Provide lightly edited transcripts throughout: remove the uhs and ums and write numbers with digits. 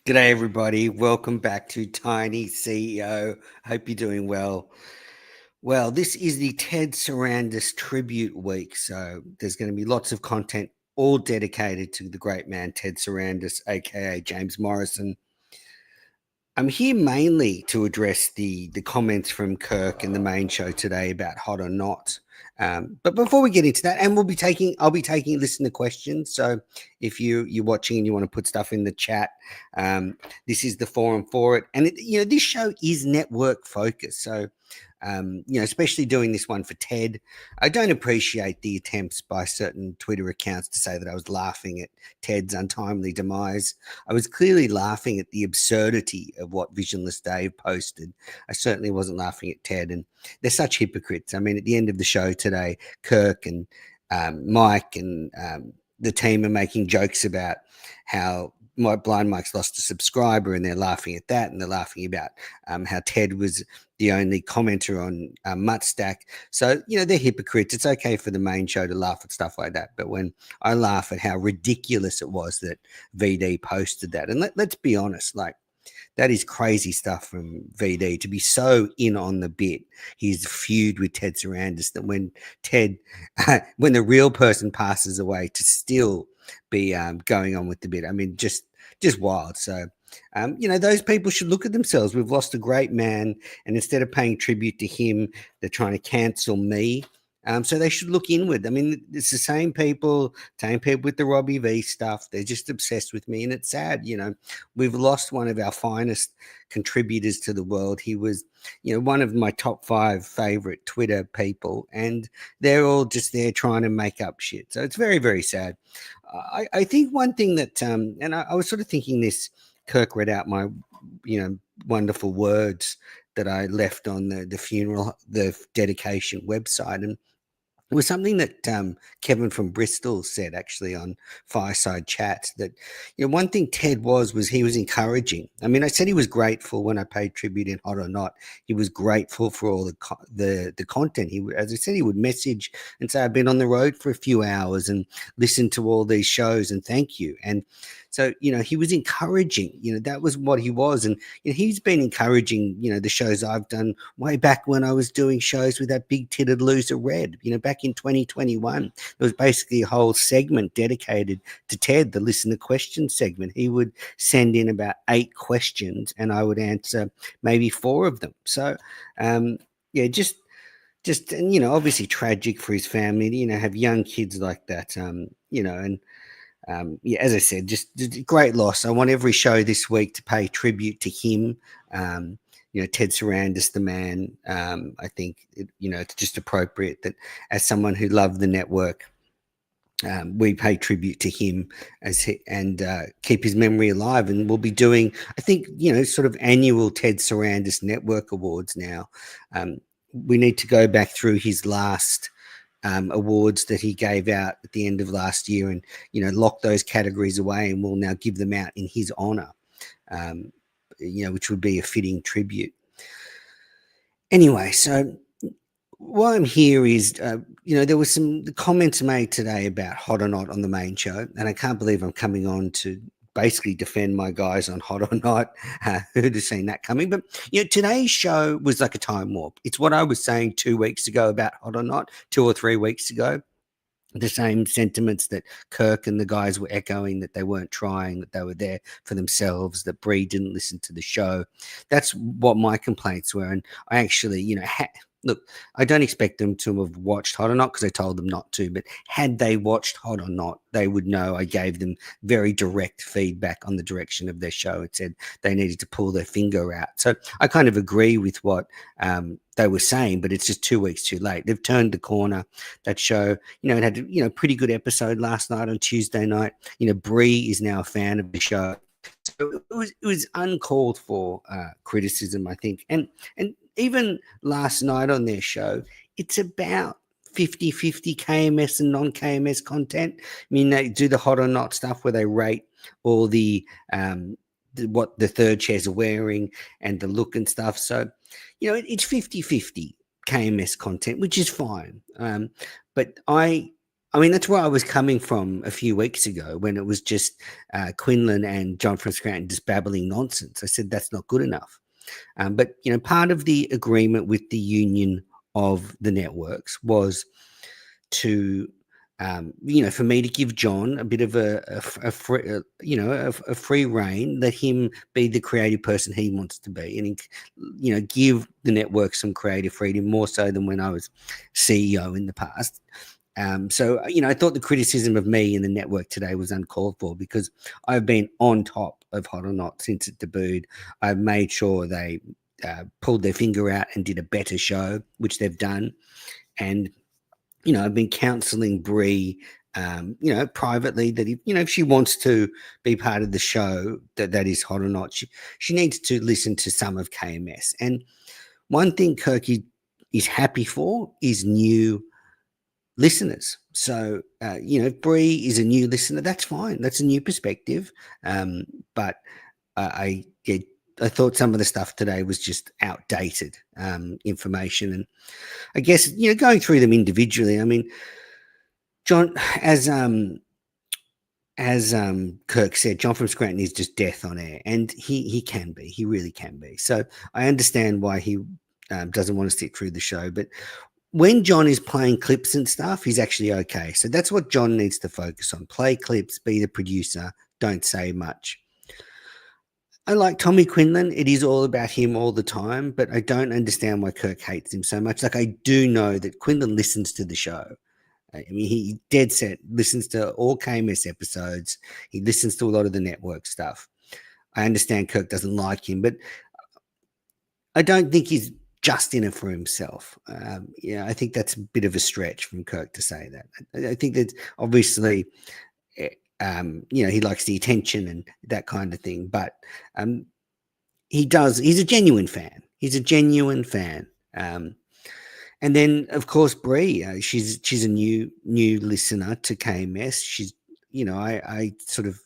G'day, everybody. Welcome back to Tiny CEO. Hope you're doing well. Well, this is the Ted Sarandis tribute week, so there's going to be lots of content all dedicated to the great man Ted Sarandis, aka James Morrison. I'm here mainly to address the comments from Kirk in the main show today about hot or not. But before we get into that, and I'll be taking listener questions. So if you're watching and you want to put stuff in the chat, this is the forum for it. And this show is network focused. So especially doing this one for Ted, I don't appreciate the attempts by certain Twitter accounts to say that I was laughing at Ted's untimely demise. I was clearly laughing at the absurdity of what Visionless Dave posted. I certainly wasn't laughing at Ted, and they're such hypocrites. I mean, at the end of the show today, Kirk and Mike and the team are making jokes about how Blind Mike's lost a subscriber, and they're laughing at that, and they're laughing about how Ted was the only commenter on Muttstack. So, they're hypocrites. It's okay for the main show to laugh at stuff like that. But when I laugh at how ridiculous it was that VD posted that, and let's be honest, like, that is crazy stuff from VD to be so in on the bit. His feud with Ted Sarandis, that when when the real person passes away, to still be going on with the bit. I mean, just wild. So, those people should look at themselves. We've lost a great man, and instead of paying tribute to him, they're trying to cancel me. So they should look inward. I mean, it's the same people with the Robbie V stuff. They're just obsessed with me, and it's sad. We've lost one of our finest contributors to the world. He was, one of my top 5 favorite Twitter people, and they're all just there trying to make up shit. So it's very, very sad. I think one thing that, and I was sort of thinking this, Kirk read out my, wonderful words that I left on the funeral, the dedication website. And it was something that Kevin from Bristol said actually on Fireside Chats, that one thing Ted was he was encouraging. I mean, I said he was grateful when I paid tribute in Hot or Not. He was grateful for all the content. As I said, he would message and say, "I've been on the road for a few hours and listened to all these shows, and thank you." And so, he was encouraging. That was what he was. And he's been encouraging, the shows I've done way back when I was doing shows with that big titted loser Red. Back in 2021, there was basically a whole segment dedicated to Ted, the listener question segment. He would send in about 8 questions, and I would answer maybe 4 of them. So, just and obviously tragic for his family to have young kids like that. As I said, just great loss. I want every show this week to pay tribute to him. Ted Sarandis, the man. I think it's just appropriate that, as someone who loved the network, we pay tribute to him and keep his memory alive. And we'll be doing, I think, sort of annual Ted Sarandis Network Awards now. We need to go back through his last awards that he gave out at the end of last year, and lock those categories away, and we'll now give them out in his honor, which would be a fitting tribute. Anyway, so why I'm here is, there were some comments made today about Hot or Not on the main show, and I can't believe I'm coming on to basically defend my guys on Hot or Not. Who'd have seen that coming? But today's show was like a time warp. It's what I was saying 2 weeks ago about Hot or Not, 2 or 3 weeks ago. The same sentiments that Kirk and the guys were echoing, that they weren't trying, that they were there for themselves, that Bree didn't listen to the show. That's what my complaints were. And I actually, look, I don't expect them to have watched Hot or Not because I told them not to, but had they watched Hot or Not, they would know I gave them very direct feedback on the direction of their show. It said they needed to pull their finger out. So I kind of agree with what they were saying, but it's just 2 weeks too late. They've turned the corner. That show, it had a pretty good episode last night on Tuesday night. Bree is now a fan of the show. So it was uncalled for criticism, I think. And even last night on their show, it's about 50-50 KMS and non-KMS content. I mean, they do the Hot or Not stuff where they rate all the what the third chairs are wearing and the look and stuff. So, it's 50-50 KMS content, which is fine. But I I mean, that's where I was coming from a few weeks ago when it was just Quinlan and John from Scranton just babbling nonsense. I said that's not good enough. But part of the agreement with the union of the networks was to, for me to give John a bit of a free, a free reign, let him be the creative person he wants to be, and give the network some creative freedom more so than when I was CEO in the past. So, I thought the criticism of me in the network today was uncalled for because I've been on top of Hot or Not since it debuted. I've made sure they pulled their finger out and did a better show, which they've done. And, I've been counseling Bree, privately that, if she wants to be part of the show that is Hot or Not, she needs to listen to some of KMS. And one thing Kirky is happy for is new listeners. So, if Bree is a new listener, that's fine. That's a new perspective. But I thought some of the stuff today was just outdated information. And I guess, going through them individually, I mean, John, as Kirk said, John from Scranton is just death on air, and he can be. He really can be. So I understand why he doesn't want to sit through the show, but when John is playing clips and stuff, he's actually okay. So that's what John needs to focus on. Play clips, be the producer, don't say much. I like Tommy Quinlan. It is all about him all the time, but I don't understand why Kirk hates him so much. Like, I do know that Quinlan listens to the show. I mean, he dead set listens to all KMS episodes. He listens to a lot of the network stuff. I understand Kirk doesn't like him, but I don't think he's just in it for himself. I think that's a bit of a stretch from Kirk to say that. I think that obviously, he likes the attention and that kind of thing, but he's a genuine fan. He's a genuine fan. And then, of course, Bree, she's a new listener to KMS. She's, I sort of,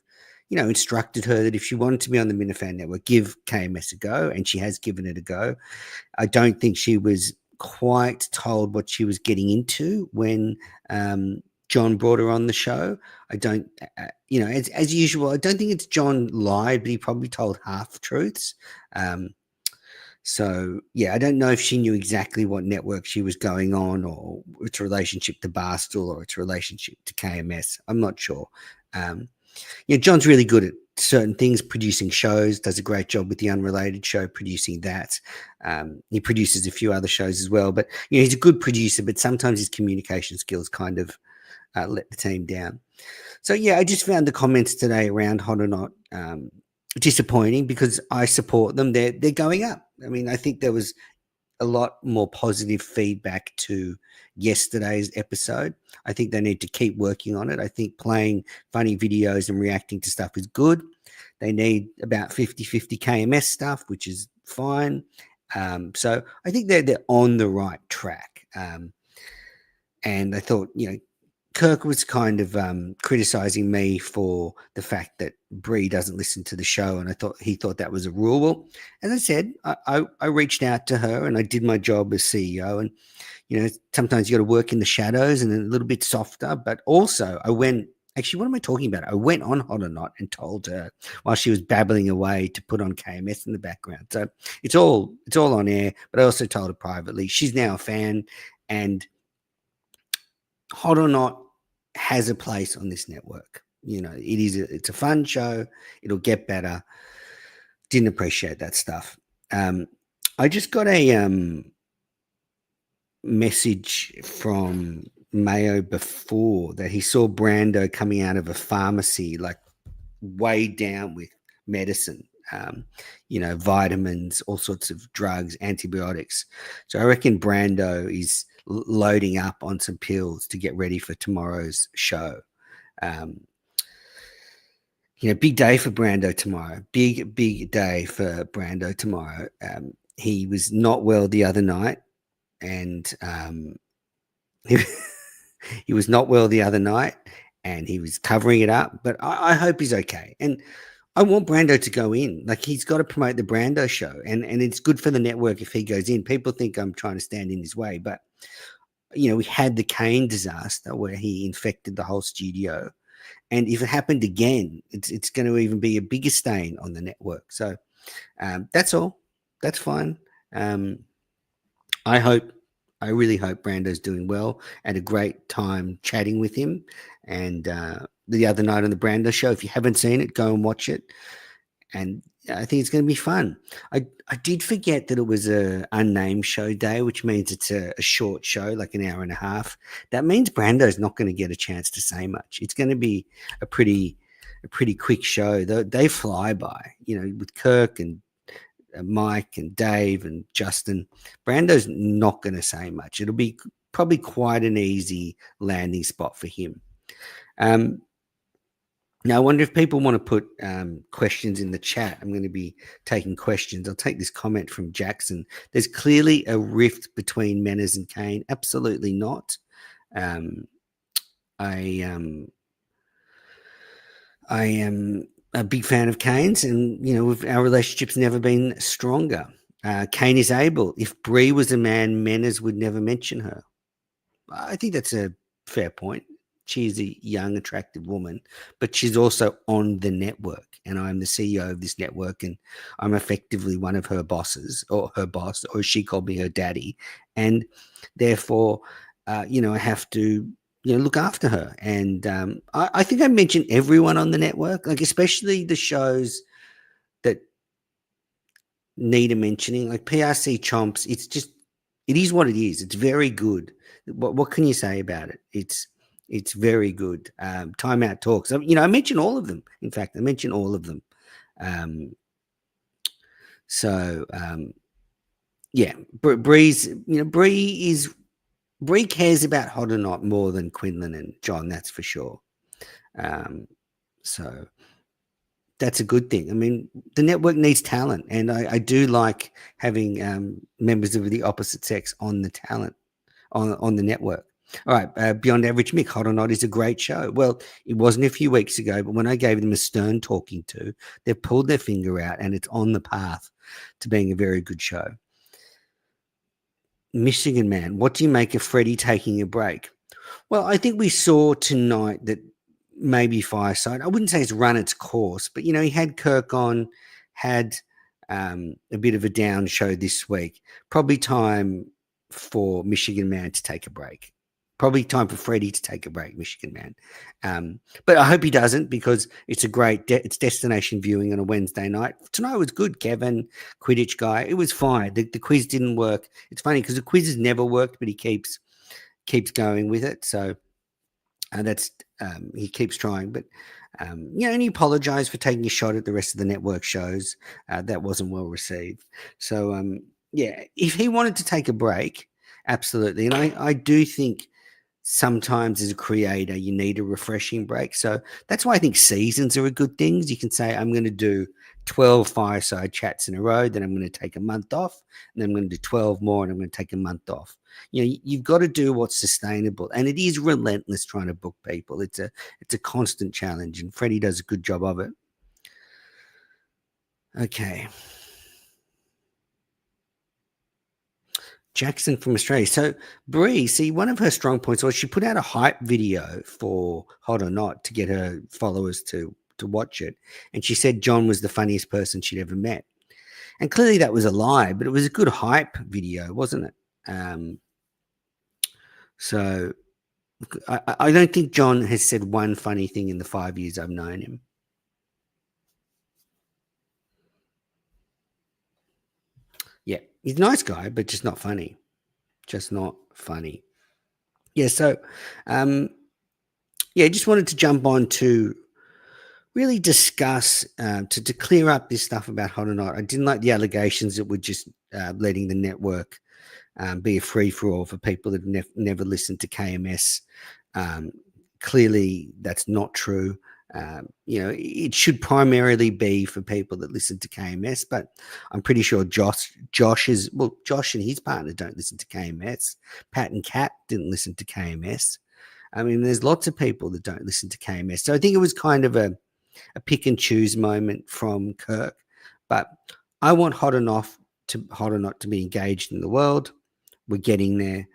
instructed her that if she wanted to be on the Minifan Network, give KMS a go, and she has given it a go. I don't think she was quite told what she was getting into when John brought her on the show. I don't, as usual, I don't think it's John lied, but he probably told half truths. So, I don't know if she knew exactly what network she was going on, or its relationship to Barstool, or its relationship to KMS. I'm not sure. John's really good at certain things, producing shows, does a great job with the Unrelated show, producing that. He produces a few other shows as well, but he's a good producer, but sometimes his communication skills kind of let the team down. So, I just found the comments today around Hot or Not disappointing because I support them. They're going up. I mean, I think there was a lot more positive feedback to yesterday's episode. I think they need to keep working on it. I think playing funny videos and reacting to stuff is good. They need about 50-50 KMS stuff, which is fine. So I think they're on the right track. And I thought, Kirk was kind of criticizing me for the fact that Bree doesn't listen to the show, and he thought that was a rule. Well, as I said, I reached out to her and I did my job as CEO, and sometimes you got to work in the shadows and a little bit softer. But also, actually, what am I talking about? I went on Hot or Not and told her while she was babbling away to put on KMS in the background. So it's all on air. But I also told her privately. She's now a fan, and Hot or Not has a place on this network. It's a fun show. It'll get better. Didn't appreciate that stuff. I just got a message from Mayo before that he saw Brando coming out of a pharmacy, like weighed down with medicine, vitamins, all sorts of drugs, antibiotics. So I reckon Brando is loading up on some pills to get ready for tomorrow's show. Big day for Brando tomorrow. Big day for Brando tomorrow. He was not well the other night, and he was not well the other night, and he was covering it up. But I hope he's okay. And I want Brando to go in. Like, he's got to promote the Brando show, and it's good for the network if he goes in. People think I'm trying to stand in his way, but we had the Kane disaster where he infected the whole studio. And if it happened again, it's going to even be a bigger stain on the network. So that's all. That's fine. Um, I hope, I really hope Brando's doing well. Had a great time chatting with him. And the other night on the Brando show, if you haven't seen it, go and watch it. And I think it's going to be fun. I did forget that it was a unnamed show day, which means it's a short show, like an hour and a half. That means Brando's not going to get a chance to say much. It's going to be a pretty quick show. They fly by, with Kirk and Mike and Dave and Justin. Brando's not going to say much. It'll be probably quite an easy landing spot for him. Now, I wonder if people want to put questions in the chat. I'm going to be taking questions. I'll take this comment from Jackson. There's clearly a rift between Menners and Kane. Absolutely not. I am a big fan of Kane's, and our relationship's never been stronger. Kane is able. If Bree was a man, Menners would never mention her. I think that's a fair point. She's a young, attractive woman, but she's also on the network, and I'm the CEO of this network, and I'm effectively one of her bosses, or her boss, or she called me her daddy, and therefore, I have to, look after her. And I think I mentioned everyone on the network, like especially the shows that need a mentioning, like PRC Chomps. It is what it is. It's very good. What can you say about it? It's very good. Timeout Talks. I mentioned all of them. In fact, I mentioned all of them. Yeah, Bree cares about Hot or Not more than Quinlan and John. That's for sure. So that's a good thing. I mean, the network needs talent, and I do like having members of the opposite sex on the talent on the network. All right, Beyond Average Mick, Hot or Not is a great show. Well, it wasn't a few weeks ago, but when I gave them a stern talking to, they pulled their finger out, and it's on the path to being a very good show. Michigan Man, what do you make of Freddie taking a break? Well, I think we saw tonight that maybe Fireside, I wouldn't say it's run its course, but, he had Kirk on, had a bit of a down show this week. Probably time for Michigan Man to take a break. Probably time for Freddie to take a break, Michigan Man. But I hope he doesn't, because it's a great it's destination viewing on a Wednesday night. Tonight was good. Kevin, Quidditch guy, it was fine. The quiz didn't work. It's funny because the quiz has never worked, but he keeps going with it. So that's he keeps trying. But and he apologized for taking a shot at the rest of the network shows. That wasn't well received. So if he wanted to take a break, absolutely. And I do think sometimes as a creator, you need a refreshing break. So that's why I think seasons are a good thing. You can say, I'm going to do 12 fireside chats in a row, then I'm going to take a month off, and then I'm going to do 12 more, and I'm going to take a month off. You've got to do what's sustainable, and it is relentless trying to book people. It's a constant challenge, and Freddie does a good job of it. Okay. Jackson from Australia. So Bree, see, one of her strong points was she put out a hype video for Hot or Not to get her followers to watch it. And she said John was the funniest person she'd ever met. And clearly that was a lie, but it was a good hype video, wasn't it? So I don't think John has said one funny thing in the 5 years I've known him. Yeah, he's a nice guy, but just not funny. Just not funny. Yeah, so just wanted to jump on to really discuss to clear up this stuff about Hot or Not. I didn't like the allegations that we're just letting the network be a free-for-all for people that have never listened to KMS. Clearly, that's not true. It should primarily be for people that listen to KMS, but I'm pretty sure Josh and his partner don't listen to KMS. Pat and Kat didn't listen to KMS. I mean, there's lots of people that don't listen to KMS. So I think it was kind of a pick and choose moment from Kirk. But I want Hot or Not to be engaged in the world. We're getting there.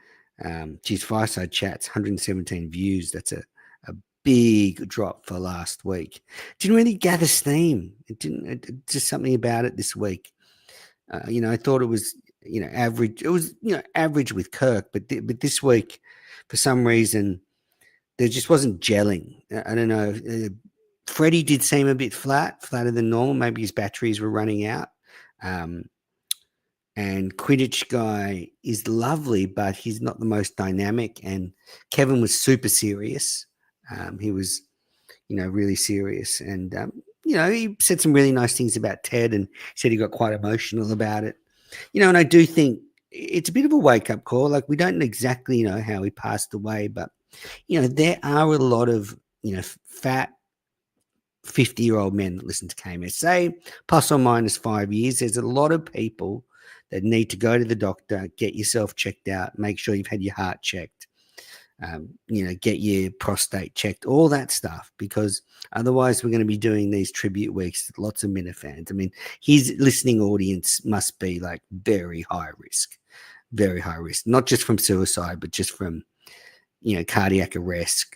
Geez, Fireside Chats, 117 views. That's a big drop for last week. Didn't really gather steam. It didn't. Just something about it this week. I thought it was average. It was average with Kirk, but this week, for some reason, there just wasn't gelling. I don't know. Freddie did seem a bit flatter than normal. Maybe his batteries were running out. Um, and Quidditch guy is lovely, but he's not the most dynamic. And Kevin was super serious. He was, really serious. And, he said some really nice things about Ted and said he got quite emotional about it. And I do think it's a bit of a wake up call. Like, we don't exactly know how he passed away, but, there are a lot of, fat 50-year-old men that listen to KMSA, plus or minus 5 years. There's a lot of people that need to go to the doctor, get yourself checked out, make sure you've had your heart checked, get your prostate checked, all that stuff, because otherwise we're going to be doing these tribute weeks with lots of Minifans. I mean, his listening audience must be like very high risk, not just from suicide, but just from, cardiac arrest,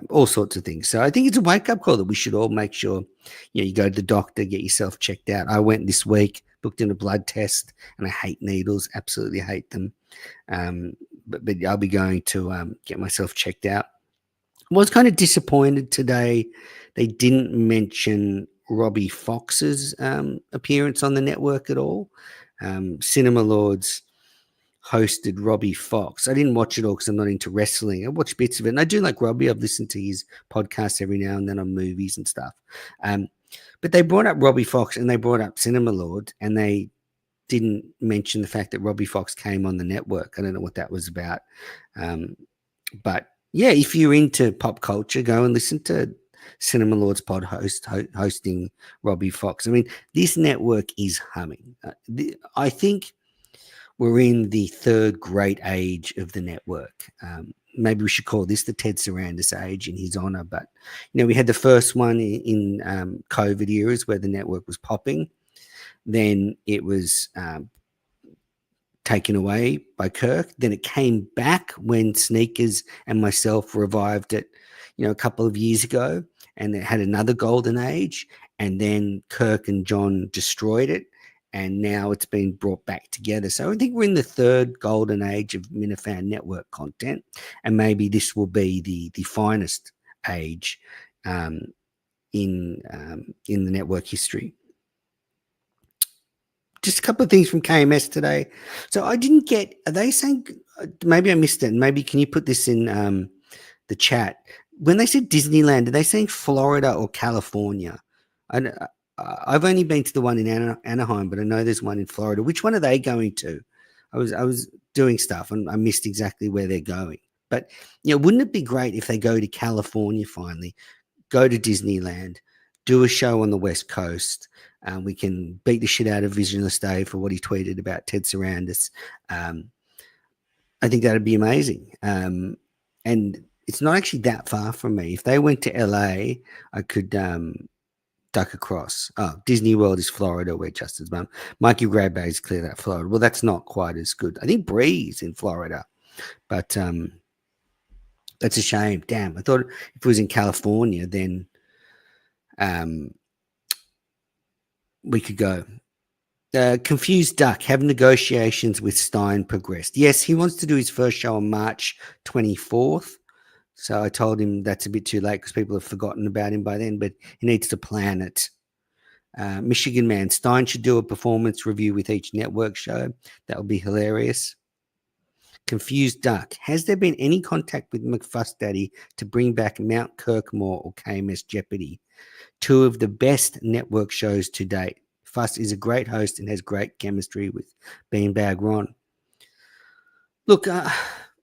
all sorts of things. So I think it's a wake-up call that we should all make sure, you go to the doctor, get yourself checked out. I went this week, booked in a blood test, and I hate needles, absolutely hate them. But I'll be going to get myself checked out. I was kind of disappointed today they didn't mention Robbie Fox's appearance on the network at all. Cinema Lords hosted Robbie Fox. I didn't watch it all because I'm not into wrestling. I watched bits of it, and I do like Robbie. I've listened to his podcast every now and then on movies and stuff. But they brought up Robbie Fox and they brought up Cinema Lord, and they didn't mention the fact that Robbie Fox came on the network. I don't know what that was about. But yeah, if you're into pop culture, go and listen to Cinema Lord's pod hosting Robbie Fox. I mean, this network is humming. I think we're in the third great age of the network. Maybe we should call this the Ted Sarandis age in his honor. But, we had the first one in COVID eras where the network was popping. Then it was taken away by Kirk. Then it came back when Sneakers and myself revived it, a couple of years ago. And it had another golden age. And then Kirk and John destroyed it. And now it's been brought back together. So I think we're in the third golden age of Minifan network content, and maybe this will be the finest age in the network history. Just a couple of things from KMS today. So I didn't get. Are they saying? Maybe I missed it. Maybe can you put this in the chat? When they said Disneyland, are they saying Florida or California? I've only been to the one in Anaheim, but I know there's one in Florida. Which one are they going to? I was doing stuff and I missed exactly where they're going. But wouldn't it be great if they go to California finally, go to Disneyland, do a show on the West Coast? We can beat the shit out of Visionless Dave for what he tweeted about Ted Sarandis. I think that'd be amazing. And it's not actually that far from me. If they went to LA, I could duck across. Oh, Disney World is Florida, where Justin's mum. Mikey Grabay is clear that Florida. Well, that's not quite as good. I think Bree's in Florida, but that's a shame. Damn, I thought if it was in California, then we could go. Confused Duck, have negotiations with Stein progressed? Yes, he wants to do his first show on March 24th. So I told him that's a bit too late because people have forgotten about him by then, but he needs to plan it. Michigan Man, Stein should do a performance review with each network show. That would be hilarious. Confused Duck, has there been any contact with McFuss Daddy to bring back Mount Kirkmore or KMS Jeopardy? Two of the best network shows to date. Fuss is a great host and has great chemistry with Beanbag Ron. Look,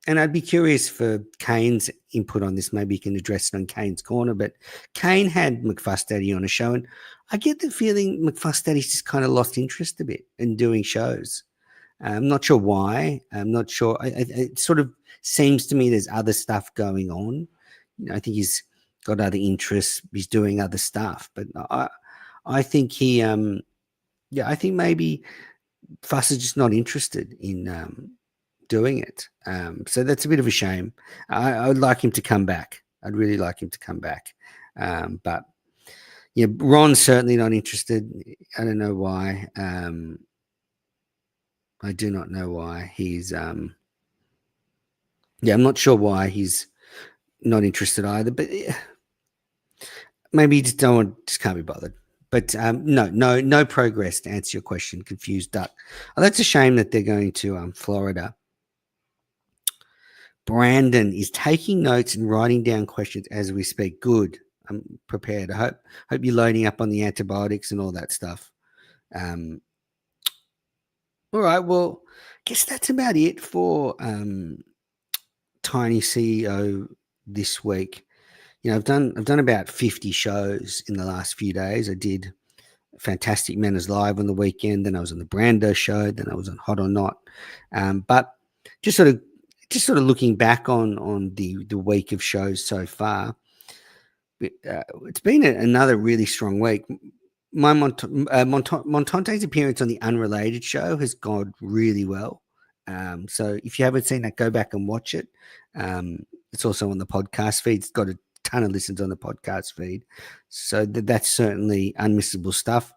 and I'd be curious for Kane's input on this. Maybe you can address it on Kane's Corner. But Kane had McFuss Daddy on a show, and I get the feeling McFuss Daddy's just kind of lost interest a bit in doing shows. I'm not sure why. I'm not sure. It sort of seems to me there's other stuff going on. I think he's got other interests. He's doing other stuff. But I think he, I think maybe Fuss is just not interested in doing it. So that's a bit of a shame. I would like him to come back. I'd really like him to come back. But yeah, Ron's certainly not interested. I don't know why. I do not know why he's. Yeah, I'm not sure why he's not interested either. But maybe you just can't be bothered. But no progress to answer your question. Confused duck. Oh, that's a shame that they're going to Florida. Brandon is taking notes and writing down questions as we speak. Good. I'm prepared. I hope you're loading up on the antibiotics and all that stuff. All right. Well, I guess that's about it for Tiny CEO this week. I've done about 50 shows in the last few days. I did Fantastic Manners Live on the weekend, then I was on the Brando show, then I was on Hot or Not. But just sort of looking back on the week of shows so far, it's been another really strong week. My Montante's appearance on the Unrelated show has gone really well. So if you haven't seen that, go back and watch it. It's also on the podcast feed. It's got a ton of listens on the podcast feed. So that's certainly unmissable stuff.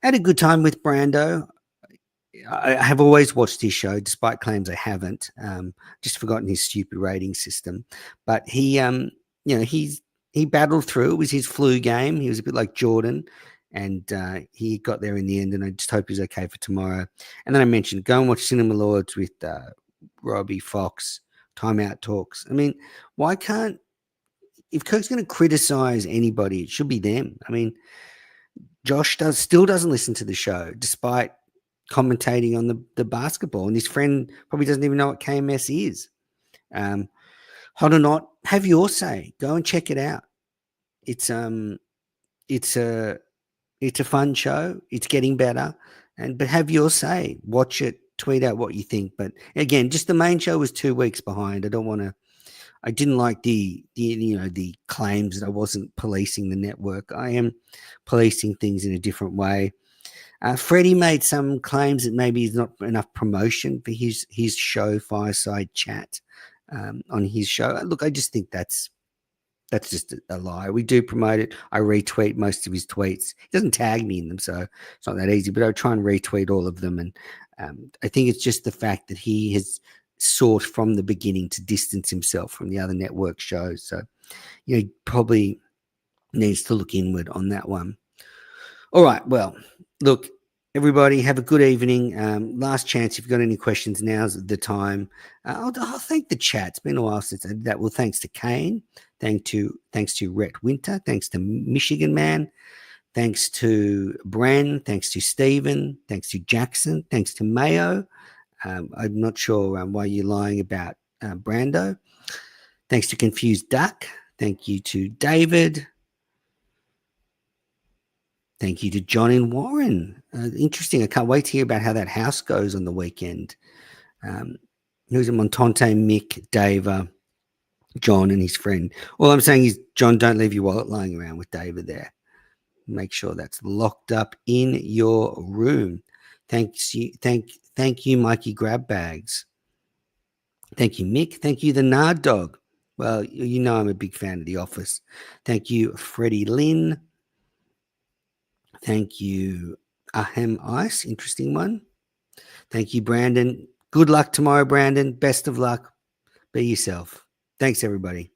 I had a good time with Brando. I have always watched his show, despite claims I haven't. Just forgotten his stupid rating system. But he battled through. It was his flu game. He was a bit like Jordan, and he got there in the end. And I just hope he's okay for tomorrow. And then I mentioned go and watch Cinema Lords with Robbie Fox. Timeout Talks. I mean, why can't if Kirk's going to criticize anybody, it should be them. I mean, Josh still doesn't listen to the show, despite commentating on the basketball, and his friend probably doesn't even know what KMS is. Hot or Not, have your say. Go and check it out. It's a fun show. It's getting better, but have your say. Watch it. Tweet out what you think. But again, just the main show was 2 weeks behind. I didn't like the claims that I wasn't policing the network. I am policing things in a different way. Freddie made some claims that maybe is not enough promotion for his show, Fireside Chat, on his show. Look, I just think that's just a lie. We do promote it. I retweet most of his tweets. He doesn't tag me in them, so it's not that easy, but I try and retweet all of them. And I think it's just the fact that he has sought from the beginning to distance himself from the other network shows. So, he probably needs to look inward on that one. All right. Well, look, everybody, have a good evening. Last chance. If you've got any questions, now's the time. I'll thank the chat. It's been a while since I did that. Well, thanks to Kane. Thanks to Rhett Winter. Thanks to Michigan Man. Thanks to Bren. Thanks to Stephen. Thanks to Jackson. Thanks to Mayo. I'm not sure why you're lying about Brando. Thanks to Confused Duck. Thank you to David. Thank you to John and Warren. Interesting. I can't wait to hear about how that house goes on the weekend. Who's a Montante, Mick, Dava, John, and his friend. All I'm saying is, John, don't leave your wallet lying around with David there. Make sure that's locked up in your room. Thank you, Mikey Grab Bags. Thank you, Mick. Thank you, the Nard Dog. Well, I'm a big fan of The Office. Thank you, Freddie Lynn. Thank you, Ahem Ice. Interesting one. Thank you, Brandon. Good luck tomorrow, Brandon. Best of luck. Be yourself. Thanks, everybody.